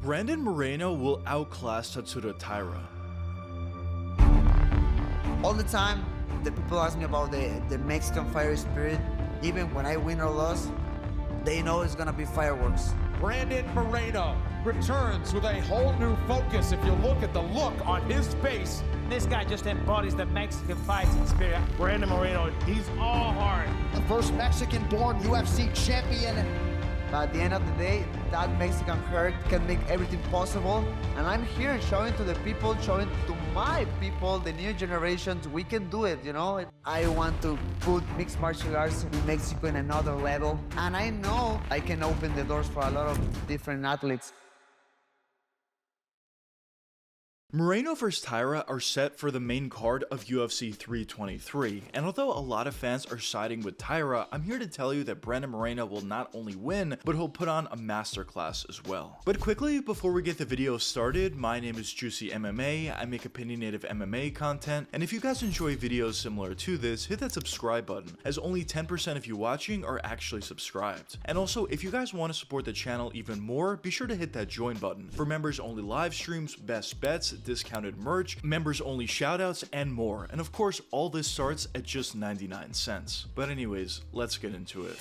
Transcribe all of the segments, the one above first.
Brandon Moreno will outclass Tatsuro Taira. All the time, the people ask me about the Mexican fighter spirit. Even when I win or lose, they know it's gonna be fireworks. Brandon Moreno returns with a whole new focus. If you look at the look on his face, this guy just embodies the Mexican fighting spirit. Brandon Moreno, he's all heart. The first Mexican-born UFC champion. But at the end of the day, that Mexican hurt can make everything possible. And I'm here showing to the people, showing to my people, the new generations, we can do it, you know? I want to put mixed martial arts in Mexico in another level. And I know I can open the doors for a lot of different athletes. Moreno vs Taira are set for the main card of UFC 323, and although a lot of fans are siding with Taira, I'm here to tell you that Brandon Moreno will not only win, but he'll put on a masterclass as well. But quickly, before we get the video started, my name is JuicyMMA, I make opinionative MMA content, and if you guys enjoy videos similar to this, hit that subscribe button, as only 10% of you watching are actually subscribed. And also, if you guys want to support the channel even more, be sure to hit that join button for members only live streams, best bets, discounted merch, members only shoutouts, and more. And of course, all this starts at just 99 cents. But anyways, let's get into it.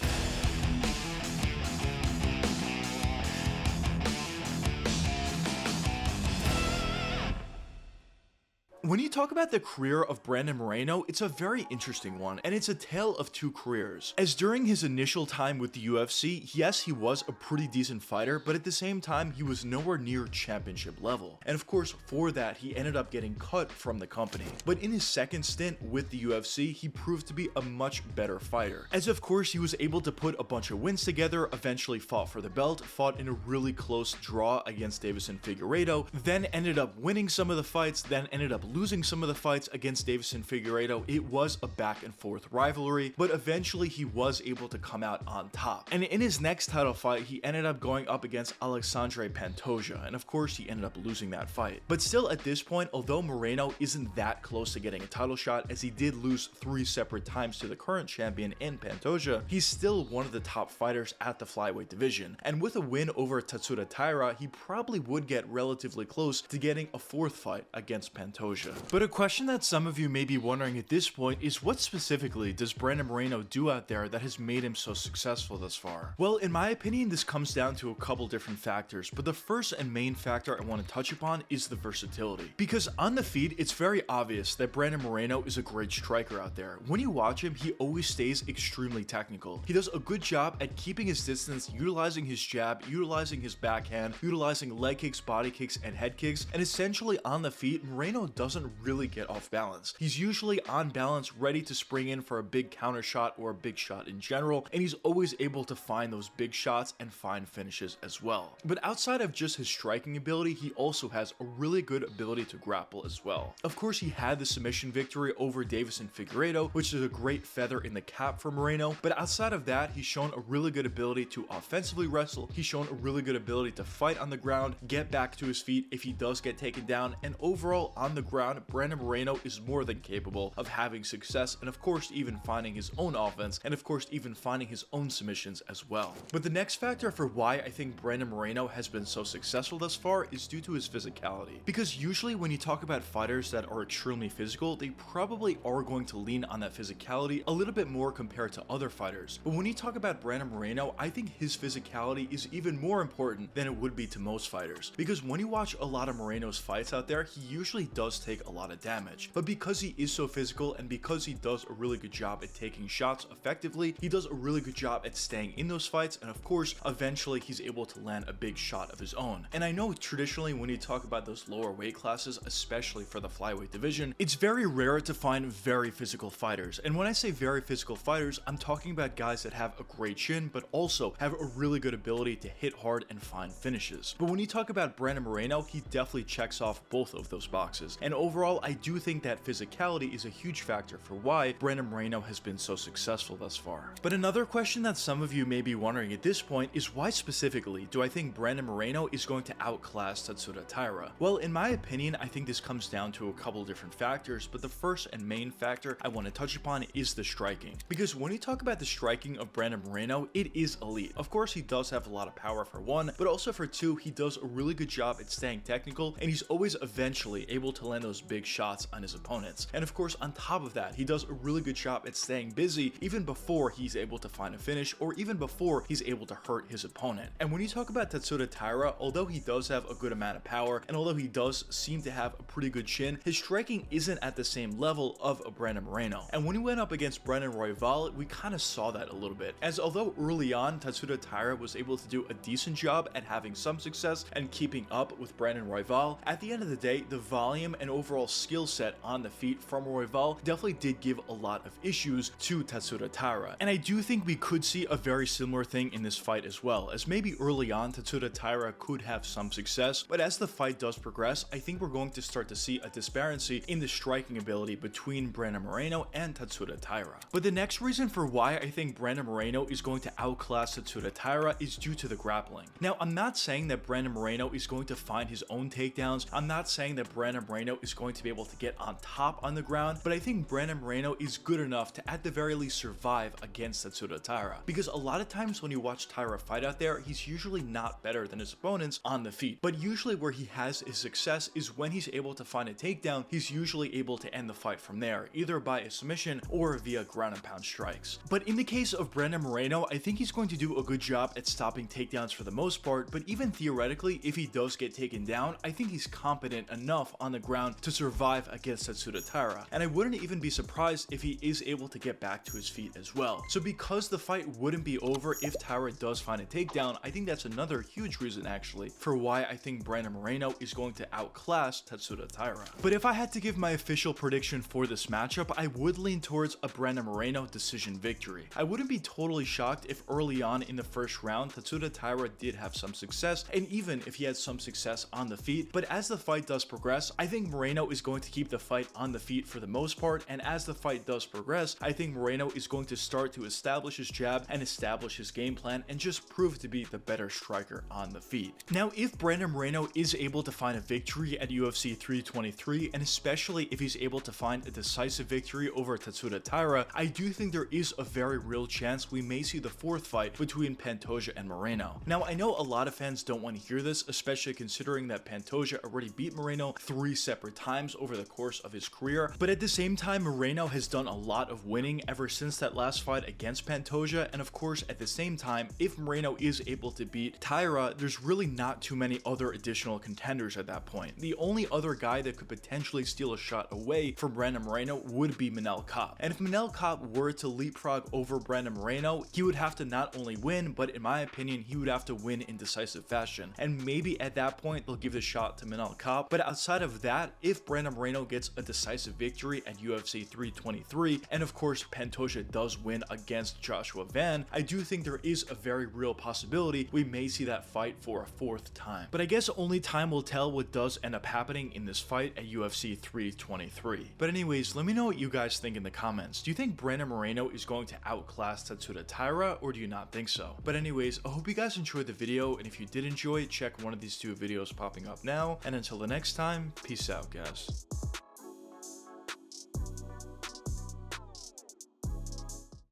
When you talk about the career of Brandon Moreno, it's a very interesting one, and it's a tale of two careers. As during his initial time with the UFC, yes, he was a pretty decent fighter, but at the same time, he was nowhere near championship level. And of course, for that, he ended up getting cut from the company. But in his second stint with the UFC, he proved to be a much better fighter. As of course, he was able to put a bunch of wins together, eventually fought for the belt, fought in a really close draw against Deiveson Figueiredo, then ended up winning some of the fights, then ended up losing some of the fights against Deiveson Figueiredo. It was a back and forth rivalry, but eventually he was able to come out on top. And in his next title fight, he ended up going up against Alexandre Pantoja, and of course he ended up losing that fight. But still, at this point, although Moreno isn't that close to getting a title shot, as he did lose 3 separate times to the current champion in Pantoja, he's still one of the top fighters at the flyweight division. And with a win over Tatsuro Taira, he probably would get relatively close to getting a 4th fight against Pantoja. But a question that some of you may be wondering at this point is, what specifically does Brandon Moreno do out there that has made him so successful thus far? Well, in my opinion, this comes down to a couple different factors, but the first and main factor I want to touch upon is the versatility. Because on the feed, it's very obvious that Brandon Moreno is a great striker out there. When you watch him, he always stays extremely technical. He does a good job at keeping his distance, utilizing his jab, utilizing his backhand, utilizing leg kicks, body kicks, and head kicks, and essentially on the feet, Moreno doesn't really get off balance. He's usually on balance, ready to spring in for a big counter shot or a big shot in general, and he's always able to find those big shots and find finishes as well. But outside of just his striking ability, he also has a really good ability to grapple as well. Of course, he had the submission victory over Deiveson Figueiredo, which is a great feather in the cap for Moreno, but outside of that, he's shown a really good ability to offensively wrestle. He's shown a really good ability to fight on the ground, get back to his feet if he does get taken down, and overall on the ground, Brandon Moreno is more than capable of having success, and of course even finding his own offense, and of course even finding his own submissions as well. But the next factor for why I think Brandon Moreno has been so successful thus far is due to his physicality. Because usually when you talk about fighters that are extremely physical, they probably are going to lean on that physicality a little bit more compared to other fighters. But when you talk about Brandon Moreno, I think his physicality is even more important than it would be to most fighters. Because when you watch a lot of Moreno's fights out there, he usually does take a lot of damage. But because he is so physical and because he does a really good job at taking shots effectively, he does a really good job at staying in those fights, and of course, eventually he's able to land a big shot of his own. And I know traditionally when you talk about those lower weight classes, especially for the flyweight division, it's very rare to find very physical fighters. And when I say very physical fighters, I'm talking about guys that have a great chin, but also have a really good ability to hit hard and find finishes. But when you talk about Brandon Moreno, he definitely checks off both of those boxes. And overall, I do think that physicality is a huge factor for why Brandon Moreno has been so successful thus far. But another question that some of you may be wondering at this point is why specifically do I think Brandon Moreno is going to outclass Tatsuro Taira? Well, in my opinion, I think this comes down to a couple different factors, but the first and main factor I want to touch upon is the striking. Because when you talk about the striking of Brandon Moreno, it is elite. Of course, he does have a lot of power for one, but also for two, he does a really good job at staying technical, and he's always eventually able to land those big shots on his opponents. And of course, on top of that, he does a really good job at staying busy even before he's able to find a finish, or even before he's able to hurt his opponent. And when you talk about Tatsuro Taira, although he does have a good amount of power, and although he does seem to have a pretty good chin, his striking isn't at the same level of a Brandon Moreno. And when he went up against Brandon Royval, we kind of saw that a little bit, as although early on Tatsuro Taira was able to do a decent job at having some success and keeping up with Brandon Royval, at the end of the day, the volume and overall skill set on the feet from Royval definitely did give a lot of issues to Tatsuro Taira. And I do think we could see a very similar thing in this fight as well, as maybe early on Tatsuro Taira could have some success, but as the fight does progress, I think we're going to start to see a disparity in the striking ability between Brandon Moreno and Tatsuro Taira. But the next reason for why I think Brandon Moreno is going to outclass Tatsuro Taira is due to the grappling. Now, I'm not saying that Brandon Moreno is going to find his own takedowns. I'm not saying that Brandon Moreno is going to be able to get on top on the ground, but I think Brandon Moreno is good enough to at the very least survive against Tatsuro Taira. Because a lot of times when you watch Taira fight out there, he's usually not better than his opponents on the feet. But usually where he has his success is when he's able to find a takedown, he's usually able to end the fight from there, either by a submission or via ground and pound strikes. But in the case of Brandon Moreno, I think he's going to do a good job at stopping takedowns for the most part, but even theoretically, if he does get taken down, I think he's competent enough on the ground to survive against Tatsuro Taira. And I wouldn't even be surprised if he is able to get back to his feet as well. So because the fight wouldn't be over if Taira does find a takedown, I think that's another huge reason actually for why I think Brandon Moreno is going to outclass Tatsuro Taira. But if I had to give my official prediction for this matchup, I would lean towards a Brandon Moreno decision victory. I wouldn't be totally shocked if early on in the first round, Tatsuro Taira did have some success, and even if he had some success on the feet, but as the fight does progress, I think Moreno is going to keep the fight on the feet for the most part, and as the fight does progress, I think Moreno is going to start to establish his jab and establish his game plan and just prove to be the better striker on the feet. Now, if Brandon Moreno is able to find a victory at UFC 323, and especially if he's able to find a decisive victory over Tatsuro Taira, I do think there is a very real chance we may see the fourth fight between Pantoja and Moreno. Now, I know a lot of fans don't want to hear this, especially considering that Pantoja already beat Moreno 3 separate times over the course of his career, but at the same time, Moreno has done a lot of winning ever since that last fight against Pantoja, and of course, at the same time, if Moreno is able to beat Taira, there's really not too many other additional contenders at that point. The only other guy that could potentially steal a shot away from Brandon Moreno would be Manel Kape. And if Manel Kape were to leapfrog over Brandon Moreno, he would have to not only win, but in my opinion, he would have to win in decisive fashion. And maybe at that point, they'll give the shot to Manel Kape. But outside of that, if Brandon Moreno gets a decisive victory at UFC 323, and of course, Pantoja does win against Joshua Van, I do think there is a very real possibility we may see that fight for a fourth time. But I guess only time will tell what does end up happening in this fight at UFC 323. But anyways, let me know what you guys think in the comments. Do you think Brandon Moreno is going to outclass Tatsuro Taira, or do you not think so? But anyways, I hope you guys enjoyed the video, and if you did enjoy it, check one of these 2 videos popping up now. And until the next time, peace out, guys.